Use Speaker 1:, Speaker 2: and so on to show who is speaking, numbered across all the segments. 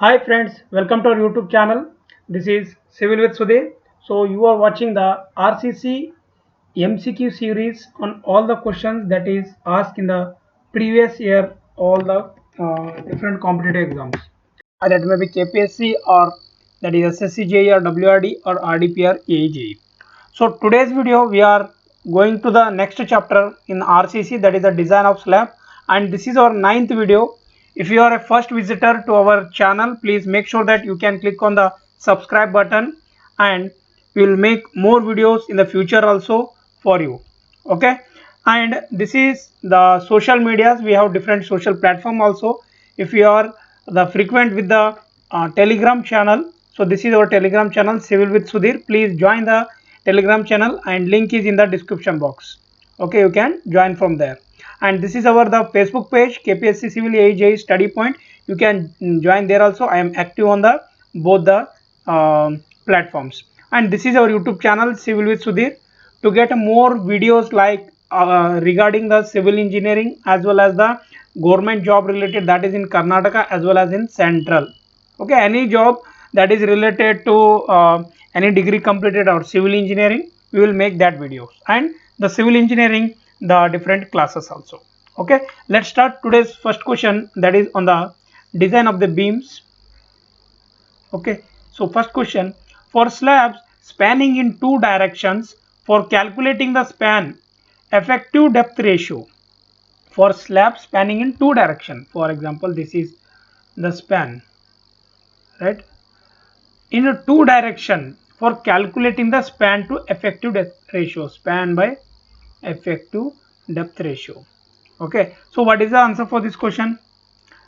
Speaker 1: Hi friends, welcome to our YouTube channel. This is Civil with Sudhir. So you are watching the RCC MCQ series on all the questions that is asked in the previous year, all the different competitive exams. That may be KPSC or that is SSC or WRD or RDP or AEJE. So today's video we are going to the next chapter in RCC, that is the design of slab, and this is our ninth video. If you are a first visitor to our channel, please make sure that you can click on the subscribe button, and we will make more videos in the future also for you. Okay, and this is the social medias. We have different social platform also. If you are the frequent with the Telegram channel, so this is our Telegram channel, Civil with Sudhir. Please join the Telegram channel and link is in the description box. Okay, you can join from there. And this is our the Facebook page, KPSC Civil AEJ Study Point. You can join there also. I am active on the both the platforms. And this is our YouTube channel, Civil with Sudhir. To get more videos like regarding the civil engineering as well as the government job related, that is in Karnataka as well as in Central. Okay, any job that is related to any degree completed or civil engineering, we will make that videos, and the civil engineering the different classes also. Okay, let's start today's first question, that is on the design of the beams. Okay, so first question, for slabs spanning in two directions, for calculating the span effective depth ratio, for slabs spanning in two direction, for example this is the span, right, in a two direction, for calculating the span to effective depth ratio, span by effective depth ratio. Okay, so what is the answer for this question?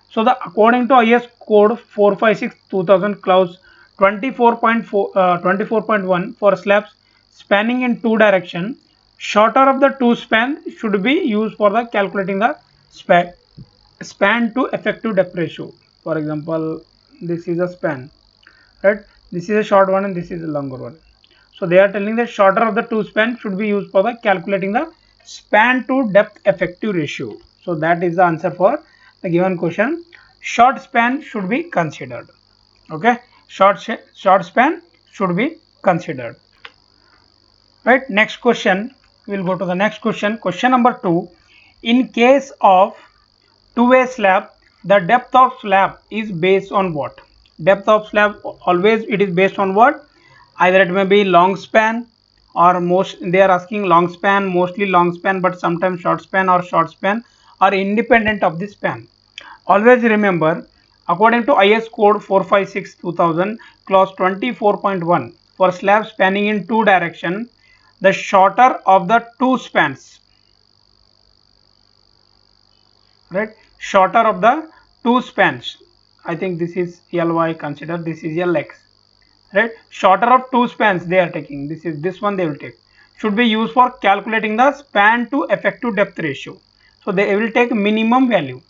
Speaker 1: So the according to IS code 456 2000 clause 24.1, for slabs spanning in two direction, shorter of the two span should be used for the calculating the span to effective depth ratio. For example, this is a span, right, this is a short one and this is a longer one. So they are telling that shorter of the two span should be used for the calculating the span to depth effective ratio. So that is the answer for the given question. Short span should be considered. Okay, short span should be considered, right. Next question, we will go to the next question. Question number 2, in case of two-way slab, the depth of slab is based on what? Depth of slab always it is based on what? Either it may be long span, or most they are asking long span, mostly long span, but sometimes short span or short span are independent of the span. Always remember, according to IS code 456 2000 clause 24.1, for slab spanning in two direction, the shorter of the two spans, right, shorter of the two spans, I think this is ly, consider this is lx, right, shorter of two spans they are taking, this is this one they will take, should be used for calculating the span to effective depth ratio. So they will take minimum value.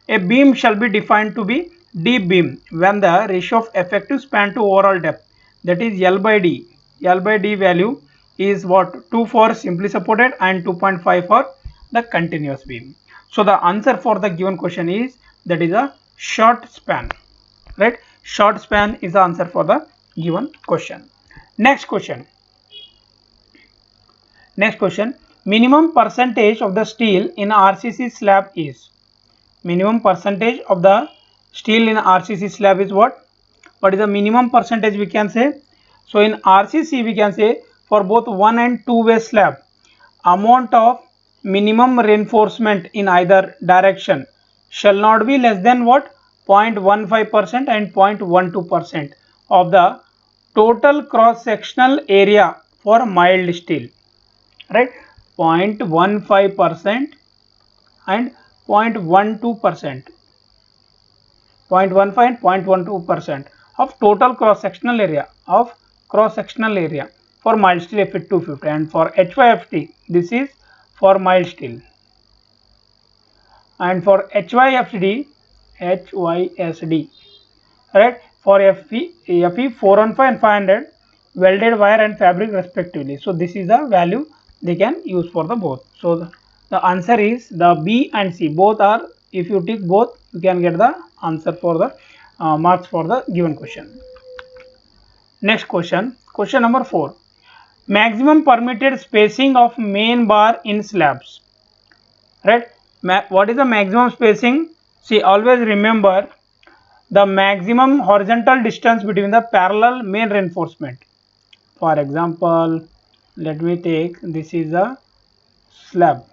Speaker 1: A beam shall be defined to be D beam when the ratio of effective span to overall depth, that is L by D. L by D value is what? 2 for simply supported and 2.5 for the continuous beam. So the answer for the given question is, that is a short span, right? Short span is the answer for the given question. Next question. Next question. Minimum percentage of the steel in RCC slab is? Minimum percentage of the steel in RCC slab is what? What is the minimum percentage we can say? So in RCC we can say for both one and two way slab, amount of minimum reinforcement in either direction shall not be less than what? 0.15% and 0.12% of the total cross sectional area for mild steel, right? 0.15% and 0.12%, 0.15 and 0.12% of total cross sectional area for mild steel Fe250, and for HYFT this is for mild steel, and for HYSD, right, for Fe 415 and 500 welded wire and fabric respectively. So this is the value they can use for the both. So the answer is the B and C both are, if you tick both you can get the answer for the marks for the given question. Next question, question number 4. Maximum permitted spacing of main bar in slabs. Right? What is the maximum spacing? See, always remember the maximum horizontal distance between the parallel main reinforcement. For example, let me take, this is a slab.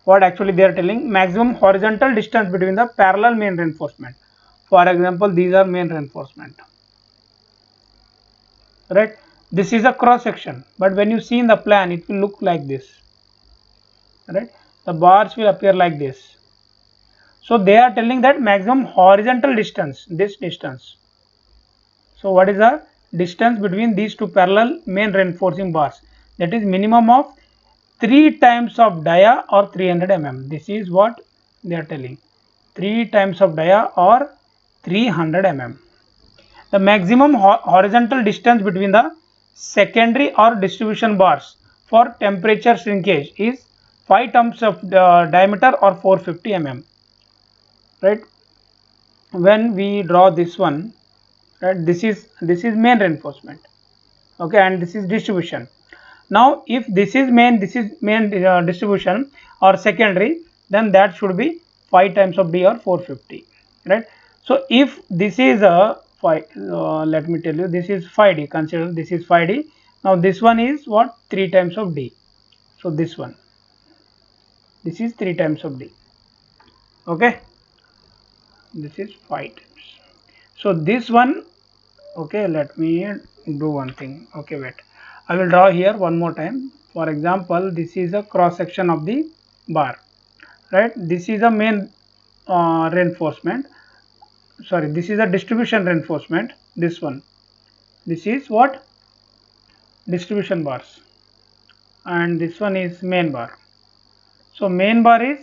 Speaker 1: What actually they are telling, maximum horizontal distance between the parallel main reinforcement. For example, these are main reinforcement. Right? This is a cross section, but when you see in the plan, it will look like this. Right? The bars will appear like this. So they are telling that maximum horizontal distance, this distance. So what is the distance between these two parallel main reinforcing bars? That is minimum of 3 times of dia or 300 mm. This is what they are telling. 3 times of dia or 300 mm. The maximum horizontal distance between the secondary or distribution bars for temperature shrinkage is 5 times of diameter or 450 mm. Right? When we draw this one, right, this is main reinforcement. Okay, and this is distribution. Now if this is main distribution or secondary, then that should be 5 times of d or 450. Right? So if this is a 5, let me tell you, this is 5d, consider this is 5d. Now this one is what, 3 times of d. So this one, this is 3 times of d. Okay, this is 5 times. So this one, okay, let me do one thing. Okay, wait, I will draw here one more time. For example, this is a cross section of the bar. Right? This is a main reinforcement. Sorry, this is a distribution reinforcement. This one, this is what, distribution bars, and this one is main bar. So main bar is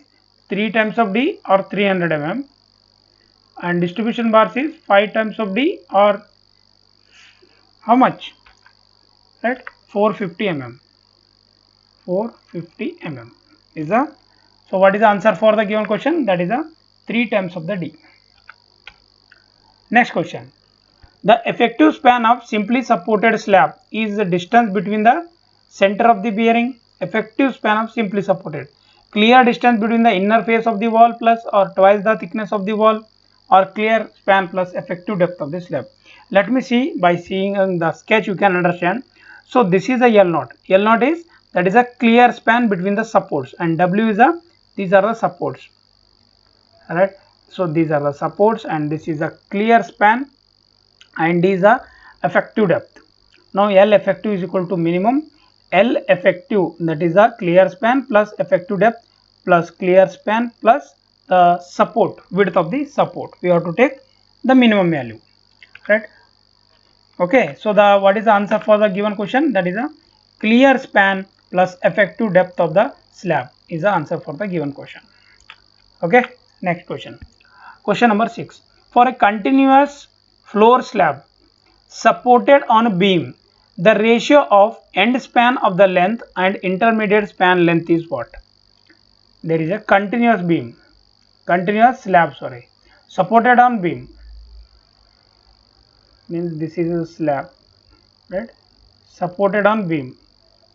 Speaker 1: 3 times of d or 300 mm, and distribution bars is 5 times of d or how much? Right? 450 mm. 450 mm is a, so what is the answer for the given question? That is a 3 times of the d. Next question. The effective span of simply supported slab is the distance between the center of the bearing. Effective span of simply supported. Clear distance between the inner face of the wall plus or twice the thickness of the wall, or clear span plus effective depth of the slab. Let me see, by seeing the sketch you can understand. So this is a L naught. L naught is, that is a clear span between the supports, and W is a, these are the supports. Alright. So these are the supports and this is a clear span, and is a effective depth. Now L effective is equal to minimum L effective, that is a clear span plus effective depth plus clear span plus the support, width of the support. We have to take the minimum value. Right? Okay, so the, what is the answer for the given question? That is a clear span plus effective depth of the slab is the answer for the given question. Okay, next question. Question number 6. For a continuous floor slab supported on a beam, the ratio of end span of the length and intermediate span length is what? There is a continuous beam, continuous slab, sorry, supported on beam, means this is a slab, right, supported on beam.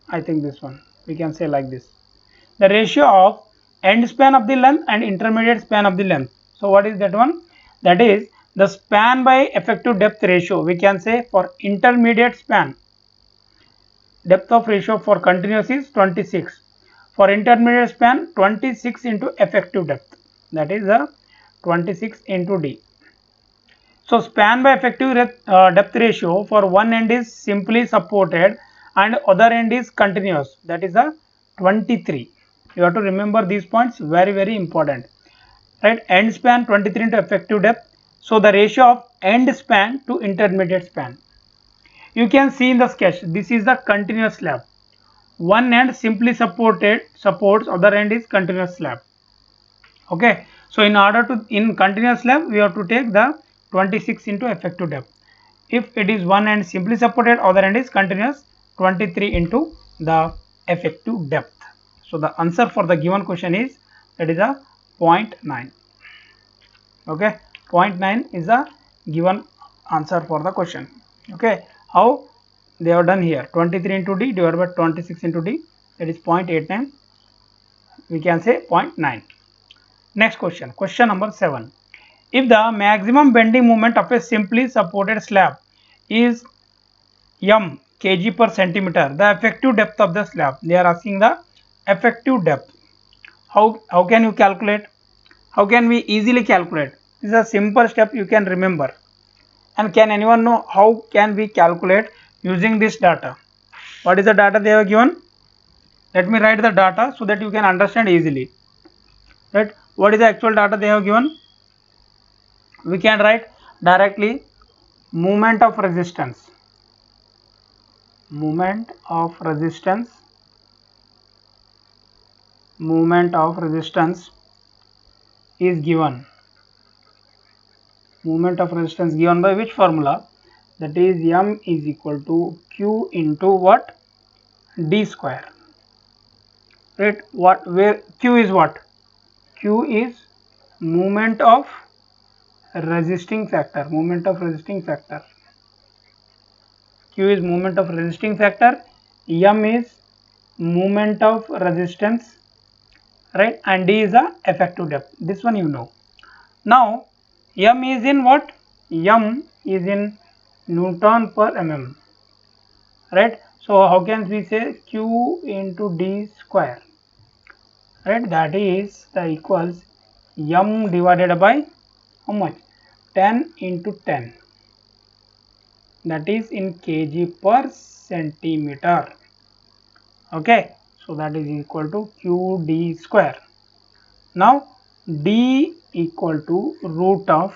Speaker 1: I think this one we can say like this. The ratio of end span of the length and intermediate span of the length. So what is that one? That is the span by effective depth ratio. We can say for intermediate span, depth of ratio for continuous is 26. For intermediate span, 26 into effective depth, that is the 26 into d. So span by effective depth ratio for one end is simply supported and other end is continuous, that is a 23. You have to remember these points, very important. Right? End span 23 into effective depth. So the ratio of end span to intermediate span. You can see in the sketch, this is the continuous slab. One end simply supports, other end is continuous slab. Okay, so in order to, in continuous slab, we have to take the 26 into effective depth. If it is one end simply supported, other end is continuous, 23 into the effective depth. So the answer for the given question is, that is a 0.9. Okay, 0.9 is the given answer for the question. Okay, how they have done here? 23 into d divided by 26 into d, that is 0.89. We can say 0.9. Next question, question number 7. If the maximum bending moment of a simply supported slab is m kg per centimeter, the effective depth of the slab, they are asking the effective depth. How can you calculate? How can we easily calculate? This is a simple step you can remember. And can anyone know how can we calculate using this data? What is the data they have given? Let me write the data so that you can understand easily. Right? What is the actual data they have given? We can write directly moment of resistance. Moment of resistance is given. Moment of resistance given by which formula? That is m is equal to q into what? D square. Right? Where q is what? Q is moment of resisting factor. Q is moment of resisting factor. M is moment of resistance, right? And D is the effective depth. This one you know. Now M is in what? M is in Newton per mm, right? So how can we say Q into D square, right? That is the equals M divided by how much? 10 into 10, that is in kg per centimeter. Okay, so that is equal to qd square. Now d equal to root of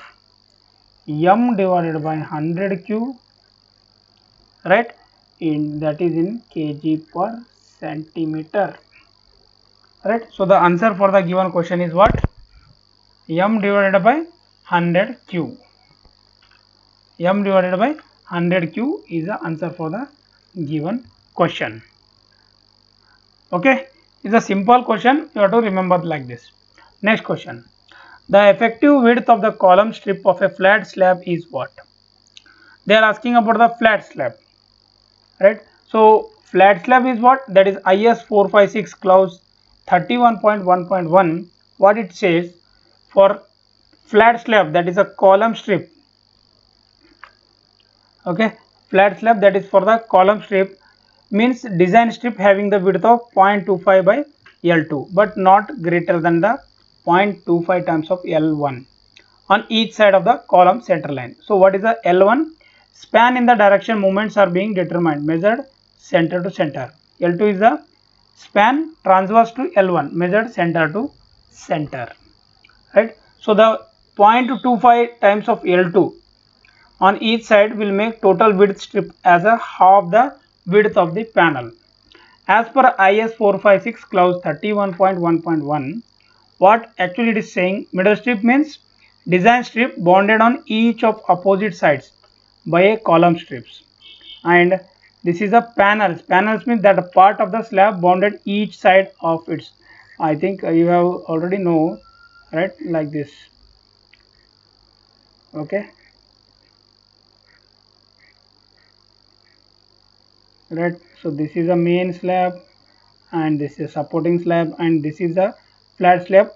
Speaker 1: m divided by 100 right, that is in kg per centimeter, right? So the answer for the given question is what? M divided by 100 m divided by 100 is the answer for the given question. Okay, it's a simple question, you have to remember like this. Next question, the effective width of the column strip of a flat slab is what? They are asking about the flat slab, right? So flat slab is what? That is IS 456 clause 31.1.1. what it says for flat slab, that is a column strip. Okay, flat slab, that is for the column strip, means design strip having the width of 0.25 by L2 but not greater than the 0.25 times of L1 on each side of the column center line. So what is the L1? Span in the direction movements are being determined, measured center to center. L2 is the span transverse to L1, measured center to center, right? So the 0.25 times of L2 on each side will make total width strip as a half the width of the panel. As per IS 456 clause 31.1.1, what actually it is saying, middle strip means design strip bonded on each of opposite sides by a column strips, and this is a panels. Panels means that a part of the slab bonded each side of its. I think you have already know, right? Like this. Okay. Right, so this is a main slab and this is supporting slab and this is a flat slab.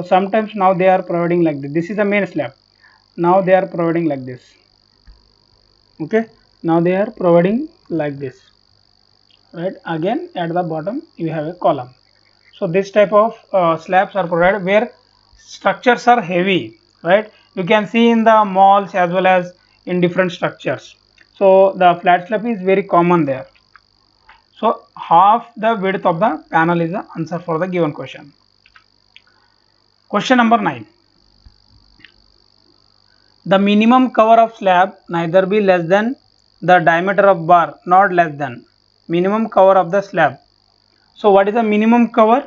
Speaker 1: Sometimes now they are providing like this. This is a main slab, now they are providing like this. Okay, now they are providing like this, right? Again at the bottom you have a column. So this type of slabs are provided where structures are heavy, right? You can see in the malls as well as in different structures. So the flat slab is very common there. So half the width of the panel is the answer for the given question. Question number 9. The minimum cover of slab neither be less than the diameter of bar, not less than. Minimum cover of the slab. So what is the minimum cover?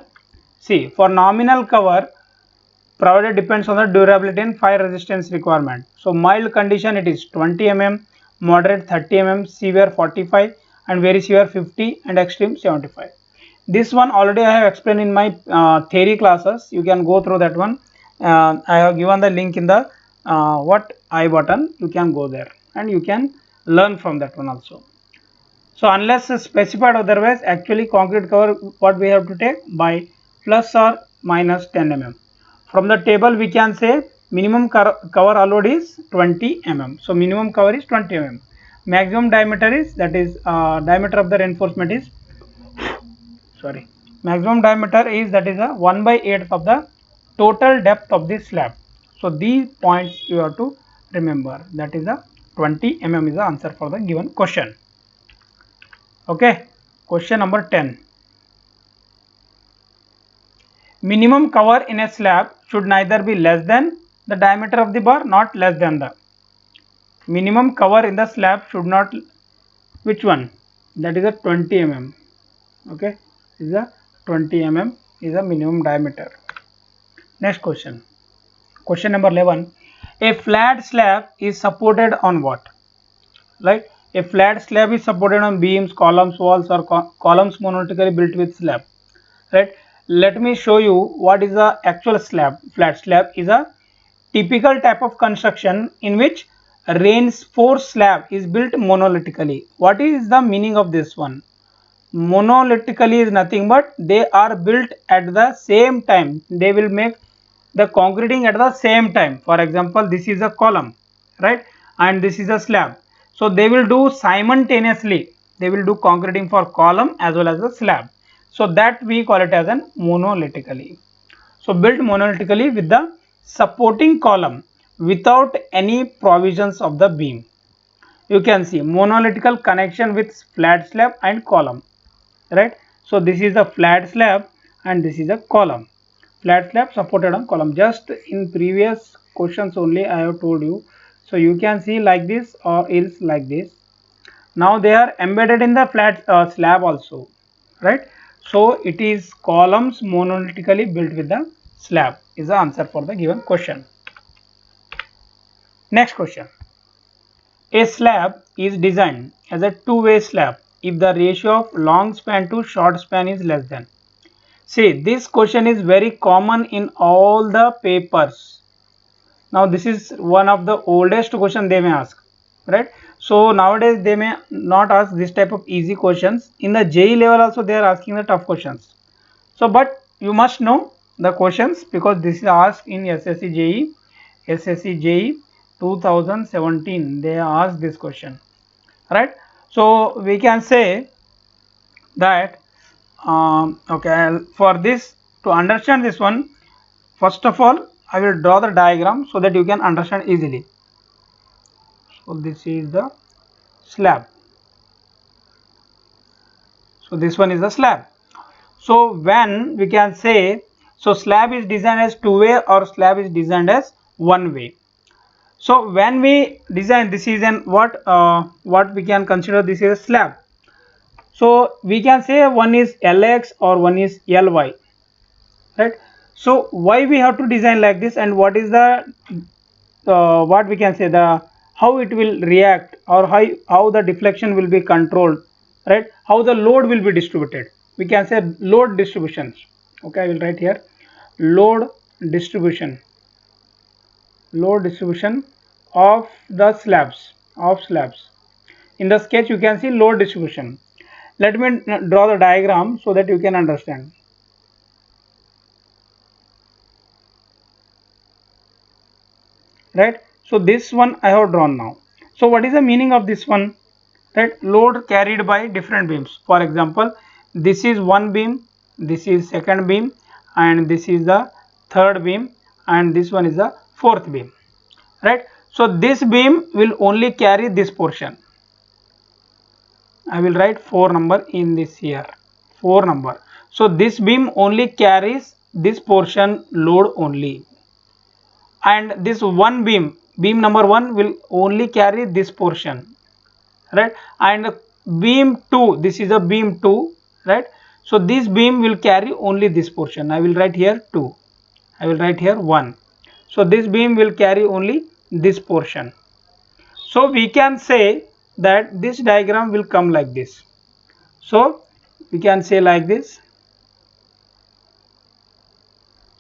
Speaker 1: See, for nominal cover provided depends on the durability and fire resistance requirement. So mild condition it is 20 mm, moderate 30 mm, severe 45 and very severe 50 and extreme 75. This one already I have explained in my theory classes. You can go through that one. I have given the link in the what I button, you can go there and you can learn from that one also. So unless specified otherwise, actually concrete cover what we have to take by plus or minus 10 mm. From the table we can say minimum cover allowed is 20 mm. So minimum cover is 20 mm. Maximum diameter is, that is diameter of the reinforcement is, sorry, maximum diameter is, that is a 1 by 8 of the total depth of the slab. So these points you have to remember, that is a 20 mm is the answer for the given question. Okay, question number 10. Minimum cover in a slab should neither be less than the diameter of the bar, not less than the minimum cover in the slab should not, which one, that is a 20 mm. Okay, is a 20 mm is a minimum diameter. Next question, question number 11. A flat slab is supported on what? Right, a flat slab is supported on beams, columns, walls, or columns monolithically built with slab. Right, let me show you what is the actual slab. Flat slab is a typical type of construction in which a reinforced slab is built monolithically. What is the meaning of this one? Monolithically is nothing but they are built at the same time. They will make the concreting at the same time. For example, this is a column, right, and this is a slab. So they will do simultaneously. They will do concreting for column as well as the slab. So that we call it as an monolithically. So built monolithically with the supporting column without any provisions of the beam. You can see monolithical connection with flat slab and column, right? So this is a flat slab and this is a column. Flat slab supported on column. Just in previous questions only I have told you. So you can see like this or else like this. Now they are embedded in the flat slab also, right? So it is columns monolithically built with the slab is the answer for the given question. Next question. A slab is designed as a two-way slab if the ratio of long span to short span is less than. See, this question is very common in all the papers. Now this is one of the oldest question they may ask, right? So nowadays they may not ask this type of easy questions. In the JEE level also they are asking the tough questions. So but you must know the questions because this is asked in SSC JEE 2017. They asked this question, right? So we can say that okay, for this, to understand this one, first of all I will draw the diagram so that you can understand easily. So this is the slab. So this one is the slab. So when we can say, so slab is designed as two-way or slab is designed as one-way. So when we design, this is an what we can consider, this is a slab. So we can say one is LX or one is LY, right? So why we have to design like this, and what is the what we can say, the how it will react, or how the deflection will be controlled, right? How the load will be distributed. We can say load distributions. Okay, I will write here load distribution. Load distribution of the slabs, in the sketch you can see load distribution. Let me draw the diagram so that you can understand. Right, so this one I have drawn now. So what is the meaning of this one? Right, load carried by different beams. For example, this is one beam, this is second beam, and this is the third beam, and this one is the fourth beam, right? So this beam will only carry this portion. I will write 4 number in this here, 4 number. So this beam only carries this portion load only, and this one beam number 1 will only carry this portion, right? And beam 2, this is a beam 2, right? So this beam will carry only this portion. I will write here 2, I will write here 1. So this beam will carry only this portion. So we can say that this diagram will come like this. So we can say like this.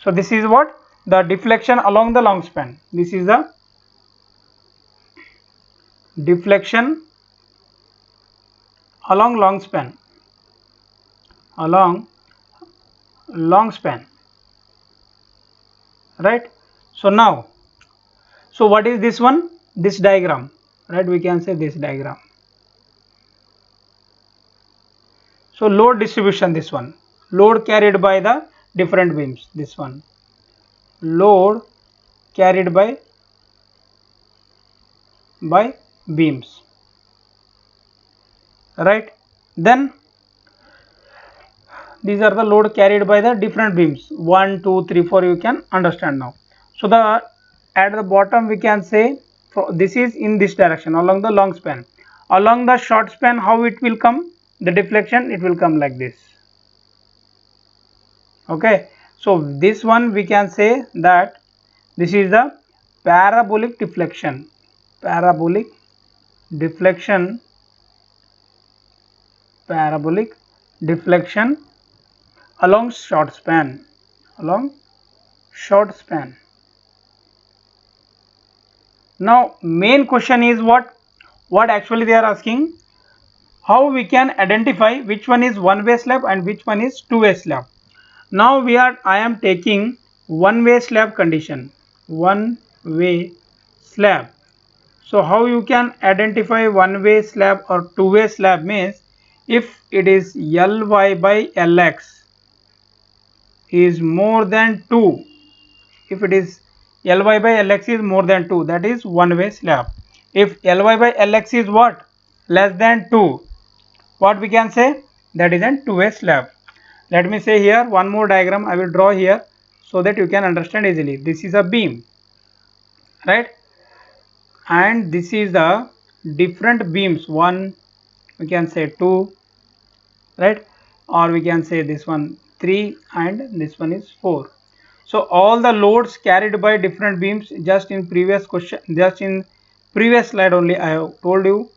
Speaker 1: So this is what the deflection along the long span. This is the deflection along long span, along long span, right? So now, so what is this one? This diagram, right? We can say this diagram. So load distribution, this one, load carried by the different beams, this one, load carried by beams, right? Then these are the load carried by the different beams, 1 2 3 4, you can understand now. So the at the bottom we can say this is in this direction along the long span. Along the short span, how it will come, the deflection, it will come like this. Okay, so this one we can say that this is the parabolic deflection, parabolic deflection, parabolic deflection along short span, along short span. Now main question is what actually they are asking, how we can identify which one is one way slab and which one is two way slab. Now I am taking one way slab condition, one way slab. So how you can identify one way slab or two way slab means, if it is Ly by Lx is more than 2, if it is Ly by Lx is more than 2, that is one way slab. If Ly by Lx is what, less than 2, what we can say, that is a two way slab. Let me say here one more diagram I will draw here so that you can understand easily. This is a beam, right, and this is the different beams, one, we can say 2, right, or we can say this one 3 and this one is 4. So all the loads carried by different beams, just in previous question, just in previous slide only I have told you.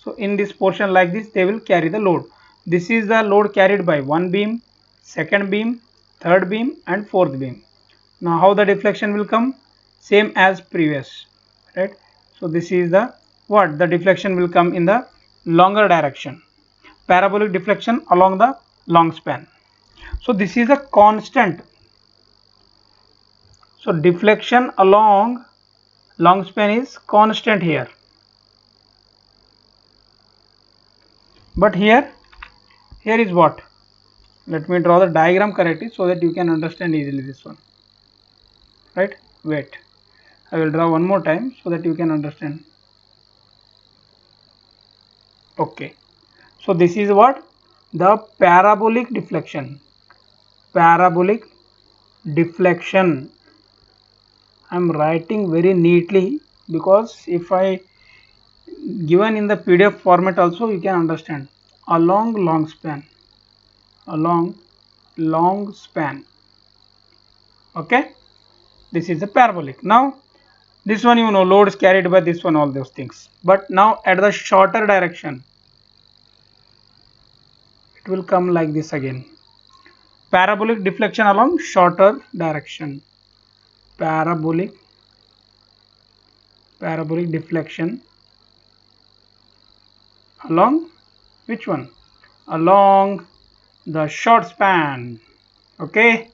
Speaker 1: So in this portion like this, they will carry the load. This is the load carried by one beam, second beam, third beam and fourth beam. Now how the deflection will come, same as previous, right? So this is the what, the deflection will come in the longer direction, parabolic deflection along the long span. So this is a constant. So deflection along long span is constant here, but here is what, let me draw the diagram correctly so that you can understand easily this one, right? Wait, I will draw one more time so that you can understand. Okay, so this is what, the parabolic deflection, parabolic deflection. I am writing very neatly because if I given in the PDF format also you can understand, along long span, along long span. Okay, this is the parabolic. Now this one, you know, load is carried by this one, all those things, but now at the shorter direction it will come like this again, parabolic deflection along shorter direction, parabolic deflection along which one, along the short span. Okay,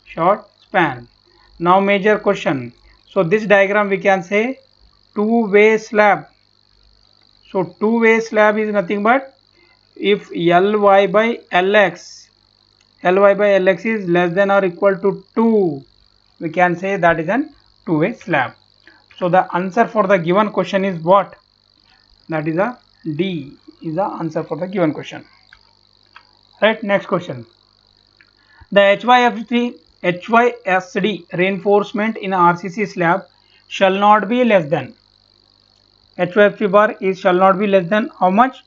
Speaker 1: short span. Now major question, so this diagram we can say two-way slab. So two-way slab is nothing but, if Ly by Lx, Ly by Lx is less than or equal to 2, we can say that is an two-way slab. So the answer for the given question is what, that is a D is the answer for the given question, right? Next question, the HYSD reinforcement in RCC slab shall not be less than, HYFC bar is shall not be less than how much,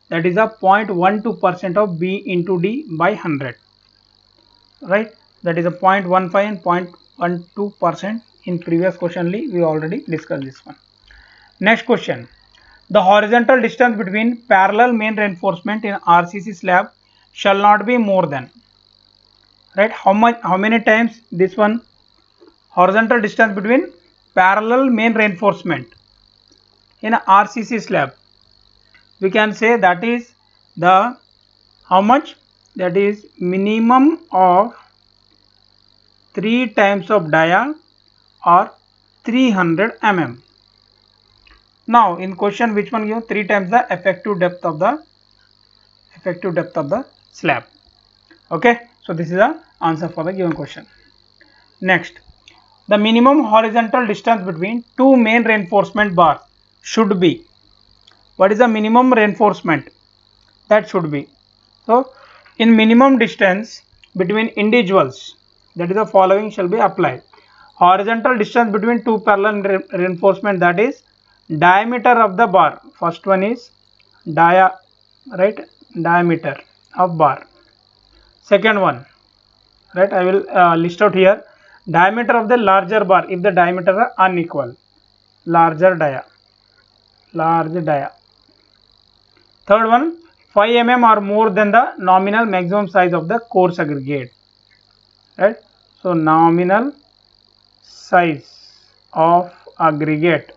Speaker 1: that is a 0.12% of B into D by 100, right? That is a 0.15 and 0.12%. In previous question we already discussed this one. Next question, the horizontal distance between parallel main reinforcement in RCC slab shall not be more than, right? How many times this one, horizontal distance between parallel main reinforcement in a RCC slab, we can say that is the how much, that is minimum of 3 times of dia or 300 mm. Now in question which one given? 3 times the effective depth of the slab. Okay, so this is the answer for the given question. Next, the minimum horizontal distance between two main reinforcement bars should be. What is the minimum reinforcement? That should be. So in minimum distance between individuals, that is the following shall be applied. Horizontal distance between two parallel reinforcement, that is diameter of the bar. First one is diameter of bar. Second one, right, I will list out here, diameter of the larger bar if the diameter are unequal, large dia. Third one, 5 mm or more than the nominal maximum size of the coarse aggregate, right? So nominal size of aggregate,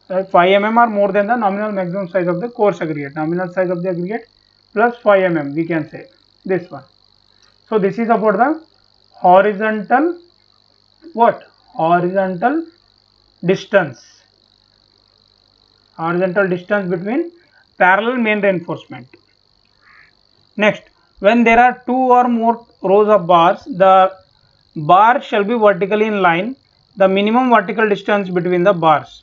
Speaker 1: right? 5 mm or more than the nominal maximum size of the coarse aggregate, nominal size of the aggregate plus 5 mm, we can say this one. So this is about the horizontal, what, horizontal distance between parallel main reinforcement. Next, when there are two or more rows of bars, the bar shall be vertically in line, the minimum vertical distance between the bars.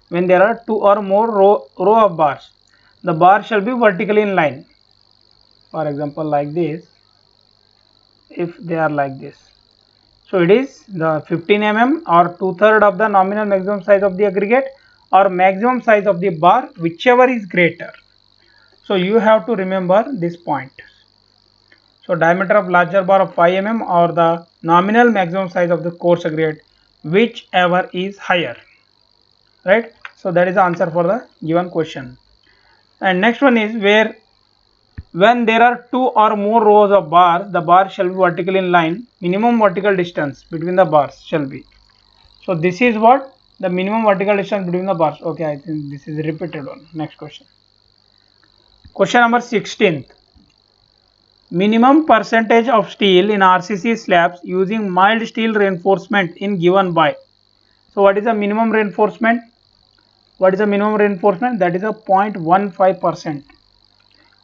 Speaker 1: When there are two or more row of bars, the bar shall be vertically in line. For example, like this, if they are like this, so it is the 15 mm or 2/3 of the nominal maximum size of the aggregate or maximum size of the bar, whichever is greater. So you have to remember this point. So diameter of larger bar of 5 mm or the nominal maximum size of the coarse aggregate, whichever is higher, right? So that is the answer for the given question. And next one is where when there are two or more rows of bars, the bar shall be vertically in line, minimum vertical distance between the bars shall be. So this is what the minimum vertical distance between the bars. Okay, I think this is a repeated one. Next question. Question number 16th. Minimum percentage of steel in RCC slabs using mild steel reinforcement in given by. So what is the minimum reinforcement? That is a 0.15%.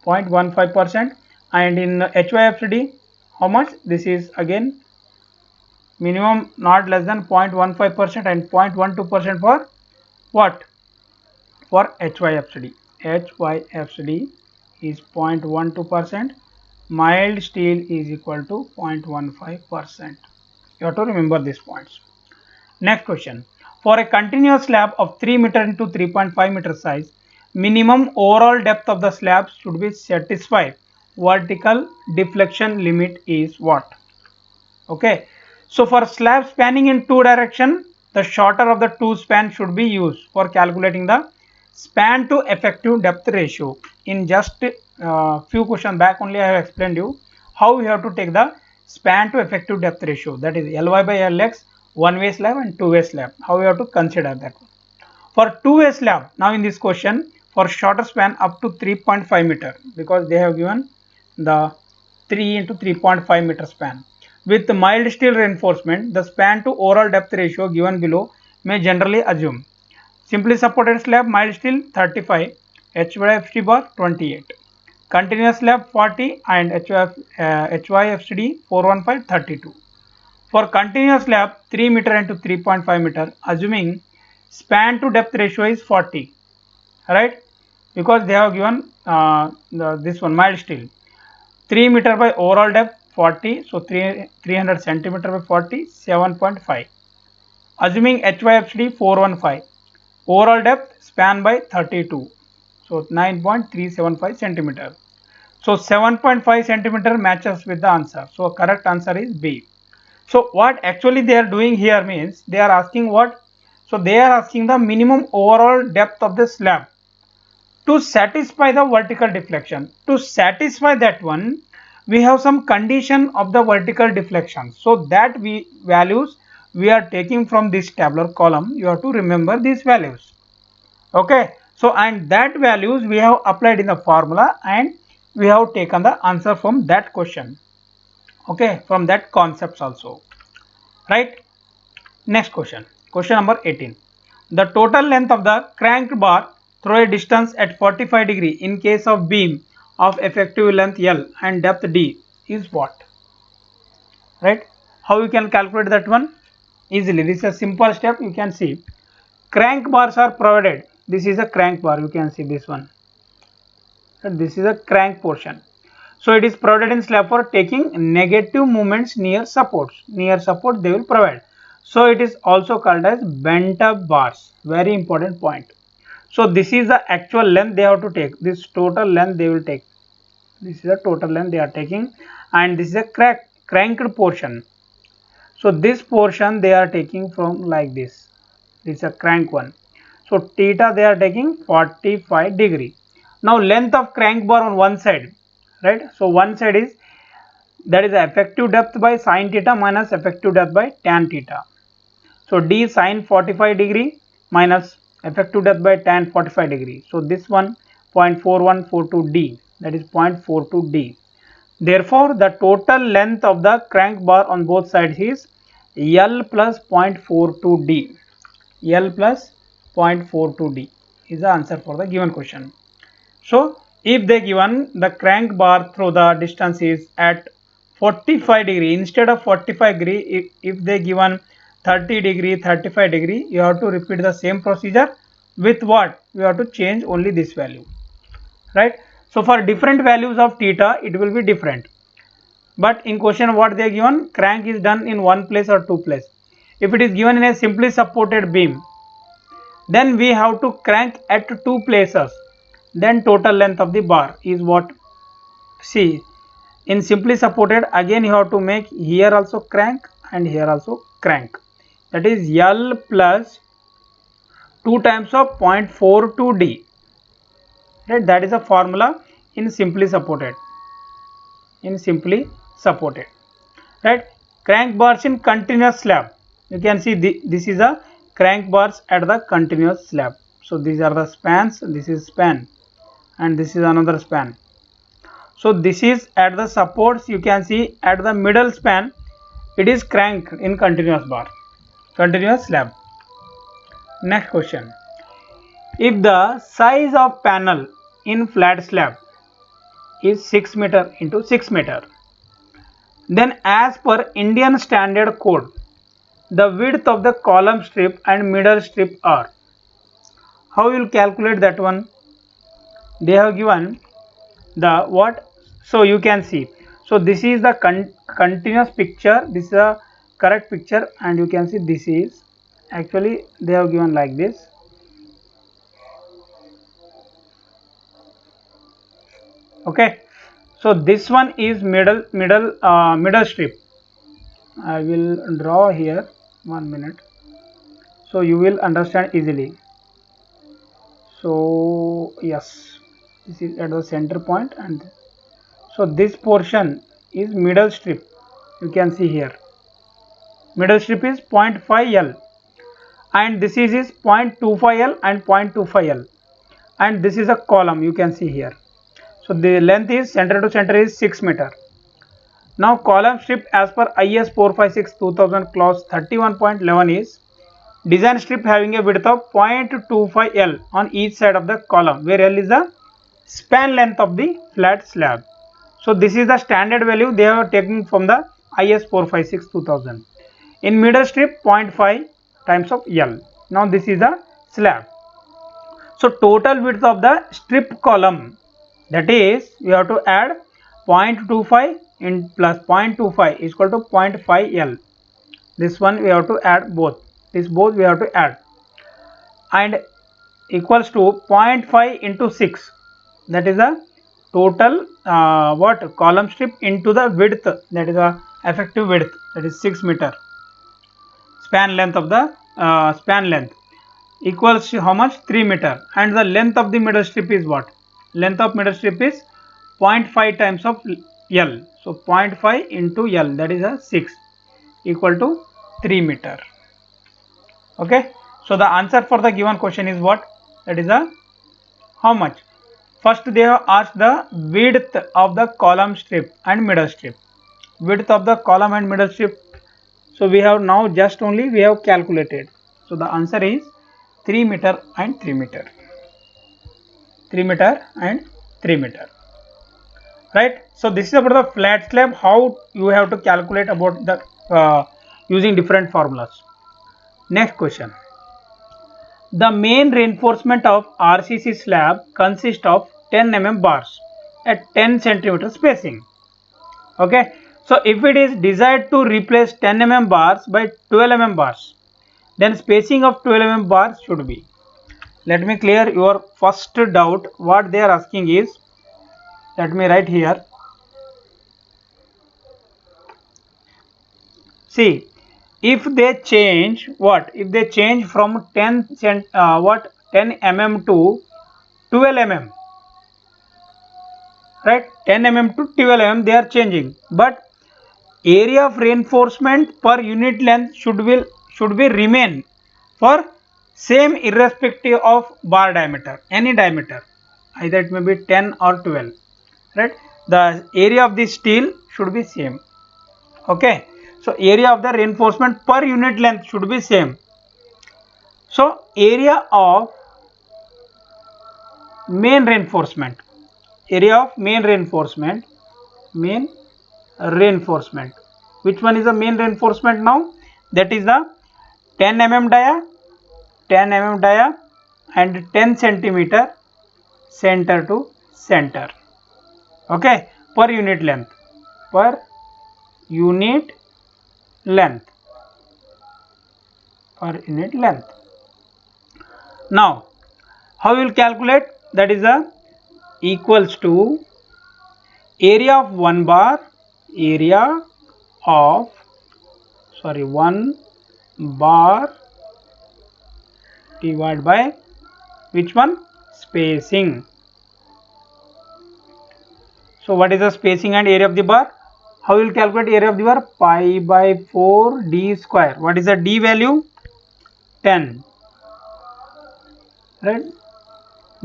Speaker 1: 0.15%. And in HYFCD, how much? This is again minimum not less than 0.15% and 0.12% for what? For HYFCD. HYFCD is 0.12%. Mild steel is equal to 0.15%. You have to remember these points. Next question. For a continuous slab of 3 meter into 3.5 meter size, minimum overall depth of the slab should be satisfied. Vertical deflection limit is what? Okay. So for slab spanning in two direction, the shorter of the two span should be used for calculating the span to effective depth ratio. In just few questions back only I have explained you how you have to take the span to effective depth ratio, that is Ly by Lx, one way slab and two way slab, how you have to consider that one. For two way slab, now in this question, for shorter span up to 3.5 meter, because they have given the 3 into 3.5 meter span. With mild steel reinforcement, the span to overall depth ratio given below may generally assume. Simply supported slab mild steel 35, HYFCD bar 28, continuous slab 40 and HYFCD 415 32. For continuous slab 3 meter into 3.5 meter, assuming span to depth ratio is 40, right? Because they have given this one mild steel 3 meter by overall depth 40, so 300 centimeter by 40, 7.5. Assuming HYFCD 415, overall depth span by 32, so 9.375 centimeter. So 7.5 centimeter matches with the answer. So correct answer is B. So what actually they are doing here means they are asking what? So they are asking the minimum overall depth of the slab to satisfy the vertical deflection. To satisfy that one, we have some condition of the vertical deflection. So that values we are taking from this tabular column, you have to remember these values. Okay, so and that values we have applied in the formula, and we have taken the answer from that question. Okay, from that concepts also, right? Next question, question number 18. The total length of the cranked bar through a distance at 45 degree in case of beam of effective length L and depth D is what? Right? How you can calculate that one? Easily. This is a simple step. You can see crank bars are provided. This is a crank bar. You can see this one. This is a crank portion. So it is provided in slab for taking negative moments near supports. Near support they will provide. So it is also called as bent up bars. Very important point. So this is the actual length they have to take. This total length they will take. This is the total length they are taking, and this is a cranked portion. So this portion they are taking from like this. This is a crank one. So theta they are taking 45 degree. Now length of crank bar on one side, right? So one side is, that is effective depth by sin theta minus effective depth by tan theta. So d sin 45 degree minus effective depth by tan 45 degree. So this one 0.4142 d, that is 0.42 d. Therefore the total length of the crank bar on both sides is L plus 0.42 d. L plus 0.42 d is the answer for the given question. So if they given the crank bar through the distance is at 45 degree, instead of 45 degree, if they given 30 degree, 35 degree, you have to repeat the same procedure. With what? You have to change only this value, right? So for different values of theta it will be different, but in question what they are given, crank is done in one place or two place. If it is given in a simply supported beam, then we have to crank at two places. Then total length of the bar is what? See, in simply supported, again you have to make here also crank and here also crank. That is L plus 2 times of 0.42 d. Right? That is a formula in simply supported. In simply supported. Right? Crank bars in continuous slab. You can see this is a crank bars at the continuous slab. So these are the spans. This is span, and this is another span. So this is at the supports. You can see at the middle span it is cranked in continuous bar, continuous slab. Next question. If the size of panel in flat slab is 6 meter into 6 meter, then as per Indian standard code, the width of the column strip and middle strip are. How you will calculate that one? They have given the what? So you can see. So this is the continuous picture. This is a correct picture, and you can see this is actually they have given like this. Okay. So this one is middle strip. I will draw here 1 minute, so you will understand easily. So yes, this is at the center point, and so this portion is middle strip. You can see here middle strip is 0.5 L, and this is 0.25 L and 0.25 L, and this is a column. You can see here. So the length is center to center is 6 meter. Now column strip as per IS 456 2000 clause 31.11 is design strip having a width of 0.25 L on each side of the column, where L is the span length of the flat slab. So this is the standard value they are taking from the IS 456 2000. In middle strip 0.5 times of L. Now this is the slab. So total width of the strip column, that is we have to add 0.25 in plus 0.25 is equal to 0.5 L. This one we have to add both. This both we have to add, and equals to 0.5 into 6. That is the total what column strip into the width, that is the effective width, that is 6 meter. Span length of the span length equals to how much? 3 meter. And the length of the middle strip is what? Length of middle strip is 0.5 times of L. So 0.5 into L, that is a 6, equal to 3 meter. Okay, so the answer for the given question is what? That is a how much? First they have asked the width of the column strip and middle strip. Width of the column and middle strip. So we have now just only we have calculated. So the answer is 3 meter and 3 meter. 3 meter and 3 meter. Right. So this is about the flat slab, how you have to calculate about the using different formulas. Next question. The main reinforcement of RCC slab consists of 10 mm bars at 10 cm spacing. Okay. So if it is desired to replace 10 mm bars by 12 mm bars, then spacing of 12 mm bars should be. Let me clear your first doubt. What they are asking is, let me write here. See, if they change what? If they change from 10 mm to 12 mm, right? 10 mm to 12 mm they are changing, but area of reinforcement per unit length should be remain for same irrespective of bar diameter, any diameter, either it may be 10 or 12, right? The area of the steel should be same. Okay, so area of the reinforcement per unit length should be same. So area of main reinforcement, main reinforcement, which one is the main reinforcement now? That is the 10 mm dia, 10 mm dia and 10 centimeter center to center. Okay, per unit length, per unit length, per unit length. Now how we will calculate? That is the equals to area of 1 bar, area of 1 bar divided by which one? Spacing. So what is the spacing and area of the bar? How will calculate area of the bar? Pi by 4 d square. What is the d value? 10. Right?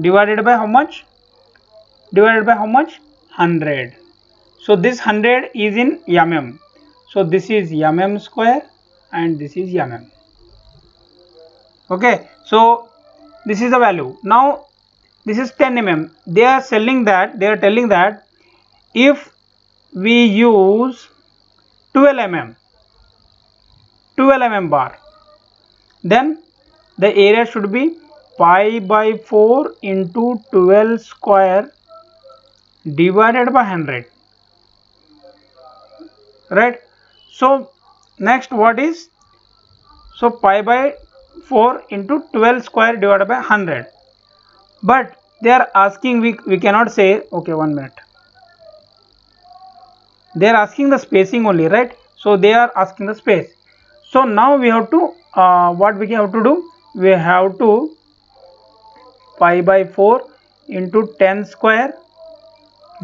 Speaker 1: Divided by how much? Divided by how much? 100. So this 100 is in mm. So this is mm square and this is mm. Okay. So this is the value. Now this is 10 mm. They are telling that if we use 12 mm bar, then the area should be pi by 4 into 12 square divided by 100, right? So next what is? So pi by 4 into 12 square divided by 100, but they are asking, we cannot say, okay, 1 minute, they are asking the spacing only, right? So they are asking the space. So now we have to what we have to do? We have to pi by 4 into 10 square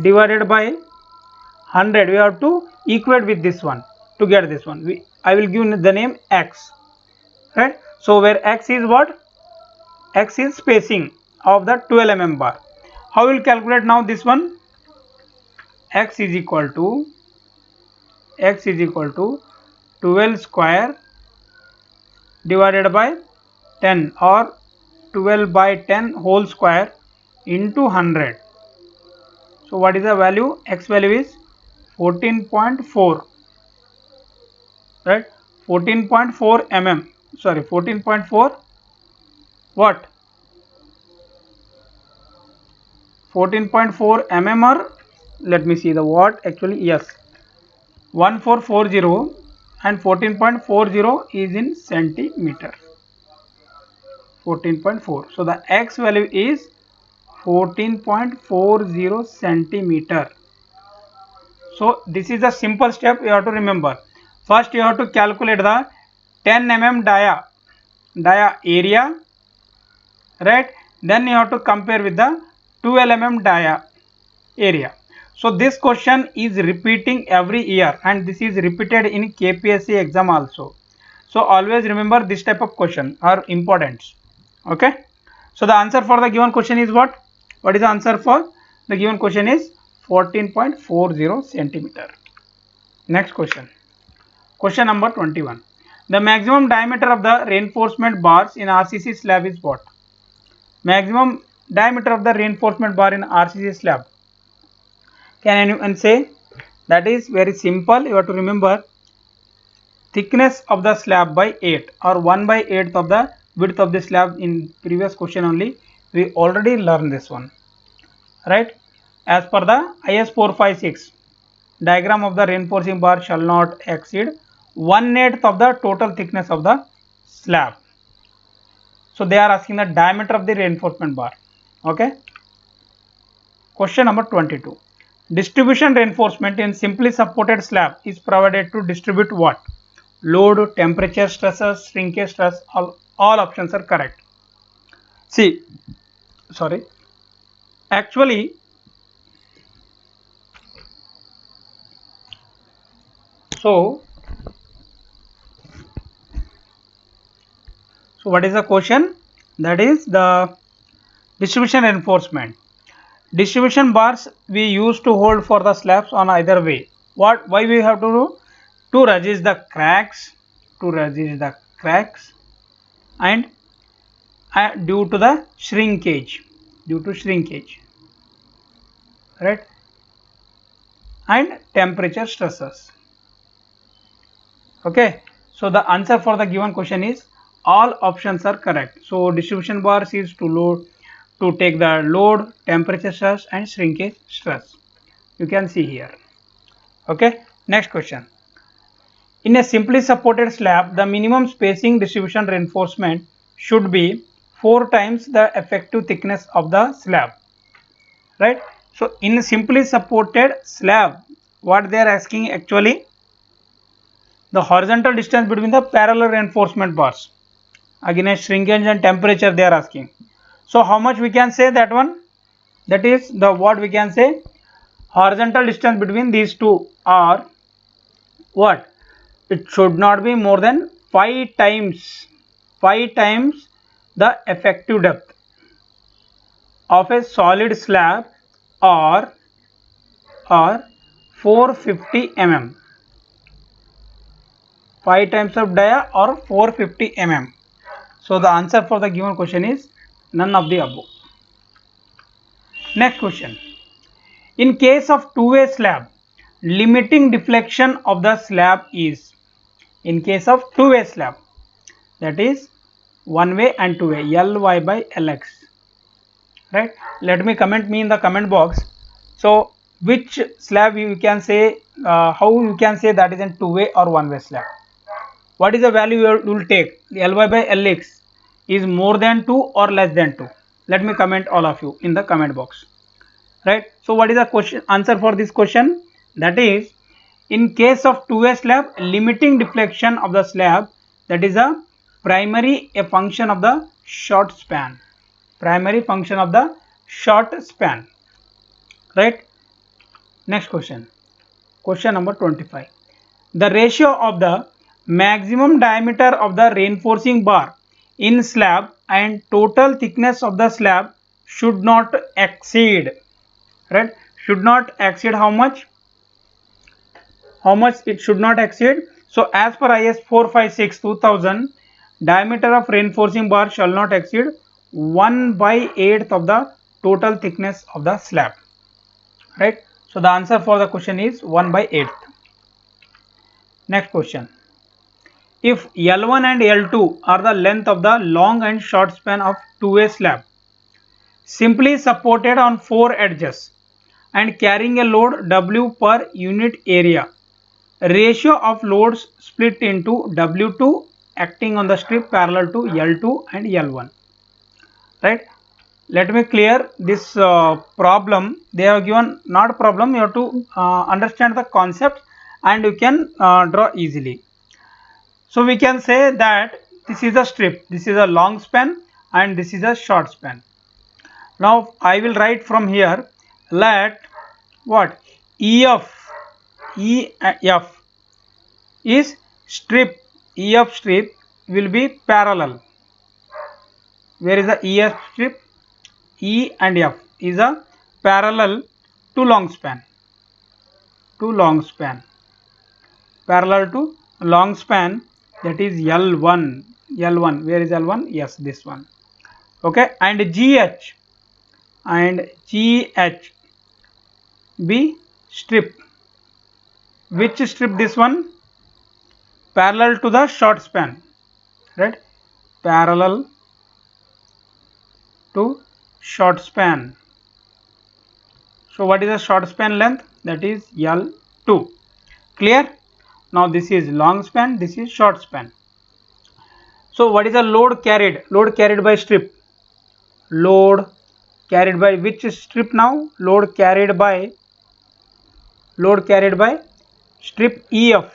Speaker 1: divided by 100. We have to equate with this one to get this one. I will give the name x, right? So where x is what? X is spacing of the 12 mm bar. How will calculate now this one? X is equal to 12 square divided by 10, or 12 by 10 whole square into 100. So what is the value? X value is 14.4, right? 14.4 mm, sorry, 14.4 what? 14.4 mm, or let me see the watt actually. Yes, 1440, and 14.40 is in centimeter. 14.4. So the x value is 14.40 centimeter. So this is a simple step you have to remember. First you have to calculate the 10 mm dia area, right? Then you have to compare with the 12 mm dia area. So this question is repeating every year, and this is repeated in KPSC exam also. So always remember this type of question are important. Okay. So the answer for the given question is what? What is the answer for the given question is 14.40 centimeter. Next question. Question number 21. The maximum diameter of the reinforcement bars in RCC slab is what? Maximum diameter of the reinforcement bar in RCC slab. Can anyone say? That is very simple. You have to remember thickness of the slab by 8 or 1 by 8th of the width of the slab. In previous question only we already learned this one, right? As per the IS 456, diagram of the reinforcing bar shall not exceed 1/8 of the total thickness of the slab. So they are asking the diameter of the reinforcement bar. Okay. Question number 22. Distribution reinforcement in simply supported slab is provided to distribute what? Load, temperature, stresses, shrinkage stress. All options are correct. See, sorry. Actually, so what is the question? That is the distribution reinforcement. Distribution bars we used to hold for the slabs on either way. Why we have to do? To resist the cracks, and due to the shrinkage, right, and temperature stresses. Okay, so the answer for the given question is all options are correct. So distribution bars is to take the load, temperature stress and shrinkage stress. You can see here. Okay, next question. In a simply supported slab, the minimum spacing distribution reinforcement should be 4 times the effective thickness of the slab, right? So in a simply supported slab, what they are asking actually, the horizontal distance between the parallel reinforcement bars against shrinkage and temperature they are asking. So how much we can say that one? That is the what we can say, horizontal distance between these two are what? It should not be more than 5 times the effective depth of a solid slab, or 450 mm. 5 times of dia or 450 mm. So the answer for the given question is none of the above. Next question. In case of two-way slab, limiting deflection of the slab is, in case of two-way slab, that is one way and two way, Ly by Lx, right? Let me comment me in the comment box. So which slab you can say, how you can say that is in two way or one way slab? What is the value you will take? The Ly by Lx is more than 2 or less than 2? Let me comment all of you in the comment box, right? So what is the question answer for this question? That is, in case of two-way slab, limiting deflection of the slab, that is a function of the short span, right? Next question, question number 25. The ratio of the maximum diameter of the reinforcing bar in slab and total thickness of the slab should not exceed, right? Should not exceed how much? How much it should not exceed? So as per IS 456 2000, diameter of reinforcing bar shall not exceed 1 by 8th of the total thickness of the slab, right? So the answer for the question is 1 by 8th. Next question. If L1 and L2 are the length of the long and short span of two-way slab, simply supported on 4 edges and carrying a load W per unit area, ratio of loads split into W2 acting on the strip parallel to L2 and L1, right? Let me clear this problem. They have given not problem, you have to understand the concept and you can draw easily. So we can say that this is a strip, this is a long span and this is a short span. Now I will write from here, let what? EF is strip EF strip will be parallel. Where is the EF strip? E and F is a parallel to long span. Parallel to long span, that is L1. L1, where is L1? Yes, this one. Okay, and GH be strip. Which strip? This one, parallel to the short span, right? Parallel to short span. So what is the short span length? That is L2. Clear? Now this is long span, this is short span. So what is the load carried? Load carried by strip. Load carried by which strip now? Load carried by strip EF.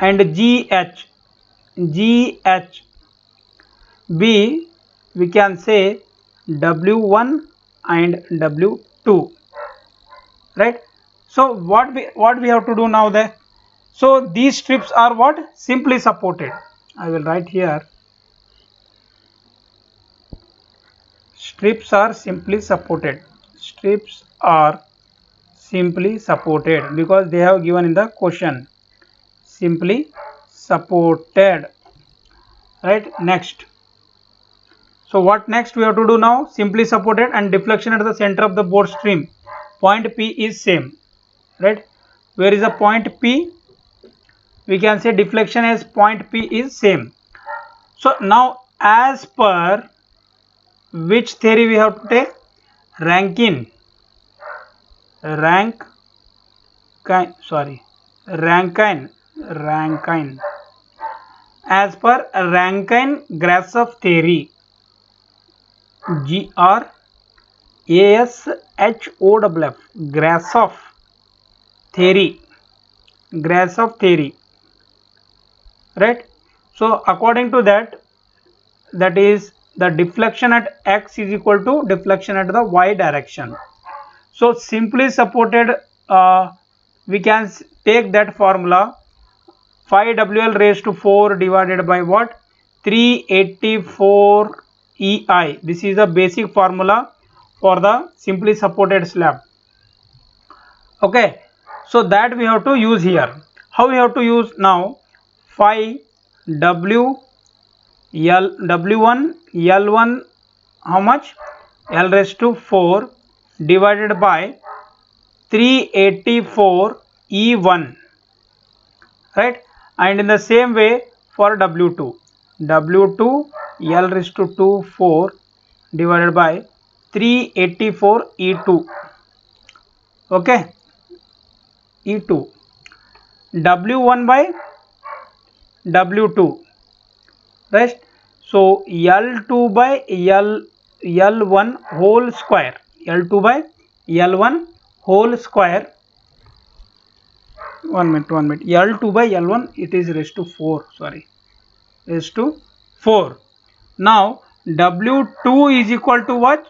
Speaker 1: And GH B, we can say W1 and W2, right? So what we have to do now there? So these strips are what? Simply supported. I will write here, strips are simply supported. Strips are simply supported because they have given in the question, simply supported, right? Next, so what next we have to do now? Simply supported and deflection at the center of the bore stream, point P is same, right? Where is the point P? We can say deflection as point P is same. So now as per which theory we have to take? Rankine as per Rankine-Grashof theory, Grashof theory, right? So according to that, that is the deflection at x is equal to deflection at the y direction. So simply supported, we can take that formula, 5 WL raised to 4 divided by what? 384 EI. This is a basic formula for the simply supported slab. Okay, so that we have to use here. How we have to use now? 5 W1 L1, how much? L raised to 4 divided by 384 E1, right? And in the same way for W2 L raised to 2 4 divided by 384 E2. Okay, E2, W1 by W2, right? So L2 by L1 whole square, L2 by L1 whole square. One minute, L2 by L1, it is raised to 4, sorry, raised to 4. Now W2 is equal to what?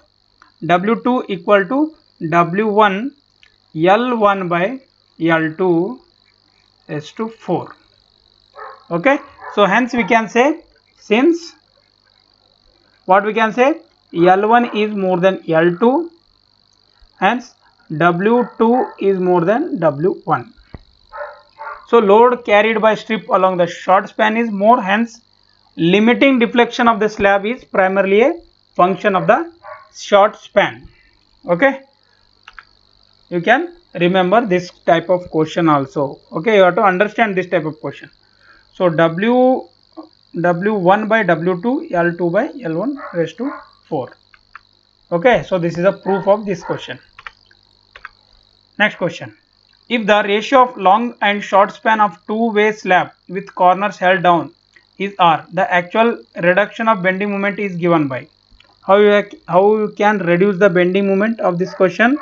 Speaker 1: W2 equal to W1 L1 by L2 raised to 4. Okay, so hence we can say, since what we can say, L1 is more than L2, hence W2 is more than W1. So load carried by strip along the short span is more, hence limiting deflection of the slab is primarily a function of the short span. Okay, you can remember this type of question also. Okay, you have to understand this type of question. So W1 by W2, L2 by L1 raised to 4. Okay, so this is a proof of this question. Next question. If the ratio of long and short span of two-way slab with corners held down is R, the actual reduction of bending moment is given by. How you can reduce the bending moment of this question?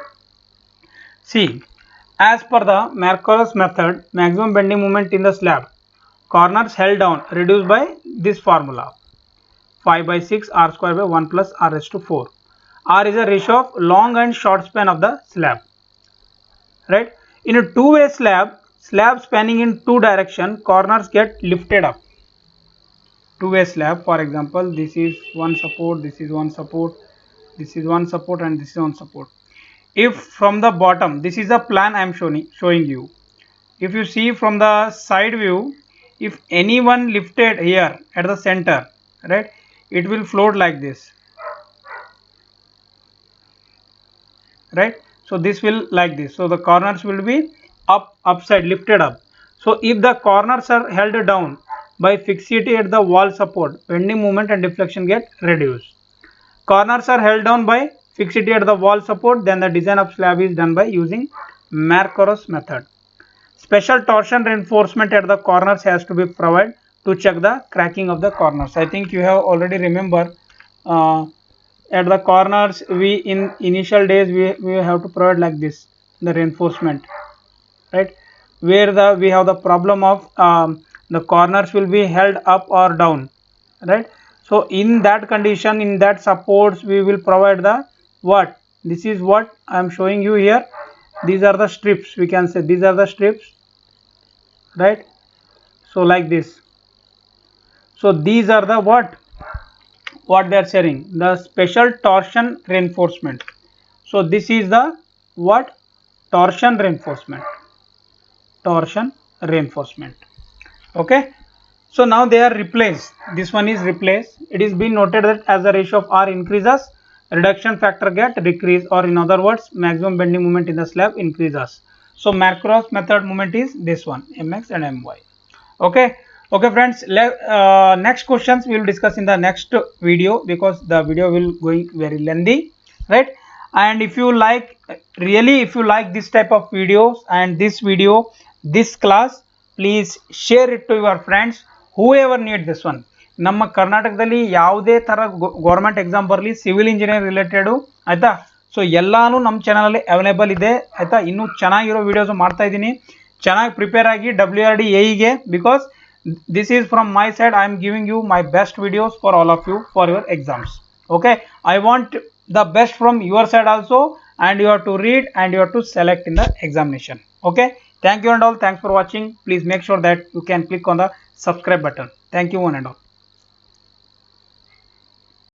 Speaker 1: See, as per the Marcos method, maximum bending moment in the slab, corners held down, reduced by this formula, 5 by 6 R square by 1 plus R raised to 4. R is a ratio of long and short span of the slab, right? In a two-way slab, slab spanning in two direction, corners get lifted up. Two-way slab, for example, this is one support, this is one support, this is one support, and this is one support. If from the bottom, this is a plan I am showing you. If you see from the side view, if anyone lifted here at the center, right, it will float like this, right? So this will like this. So the corners will be upside, lifted up. So if the corners are held down by fixity at the wall support, bending moment and deflection get reduced. Corners are held down by fixity at the wall support, then the design of slab is done by using Marcos method. Special torsion reinforcement at the corners has to be provided to check the cracking of the corners. I think you have already remember at the corners we in initial days we have to provide like this the reinforcement, right, where we have the problem of the corners will be held up or down, right. So in that condition, in that supports, we will provide the what, this is what I am showing you here. These are the strips, we can say these are the strips, right. So like this. So these are the what they are sharing, the special torsion reinforcement. So this is the what, torsion reinforcement, okay. So now they are replaced, this one is replaced. It is been noted that as the ratio of R increases, reduction factor get decreased, or in other words, maximum bending moment in the slab increases. So Marcos method moment is this one, mx and my. Okay friends, next questions we will discuss in the next video, because the video will going very lengthy, right. And if you like, really if you like this type of videos and this video, this class, please share it to your friends, whoever need this one. ನಮ್ಮ ಕರ್ನಾಟಕದಲ್ಲಿ ಯಾವುದೇ ತರ government exam ಬರಲಿ, civil engineer related ಆಯ್ತಾ, so ಎಲ್ಲಾನು ನಮ್ಮ channel available ಇದೆ ಆಯ್ತಾ. ಇನ್ನೂ ಚೆನ್ನಾಗಿರೋ ವಿಡಿಯೋಸ್ ಮಾಡ್ತಾ ಇದ್ದೀನಿ, ಚೆನ್ನಾಗಿ ಪ್ರಿಪೇರ್ ಆಗಿ WRD AE because this is from my side, I am giving you my best videos for all of you for your exams. Okay, I want the best from your side also, and you have to read and you have to select in the examination. Okay, thank you and all, thanks for watching. Please make sure that you can click on the subscribe button. Thank you one and all.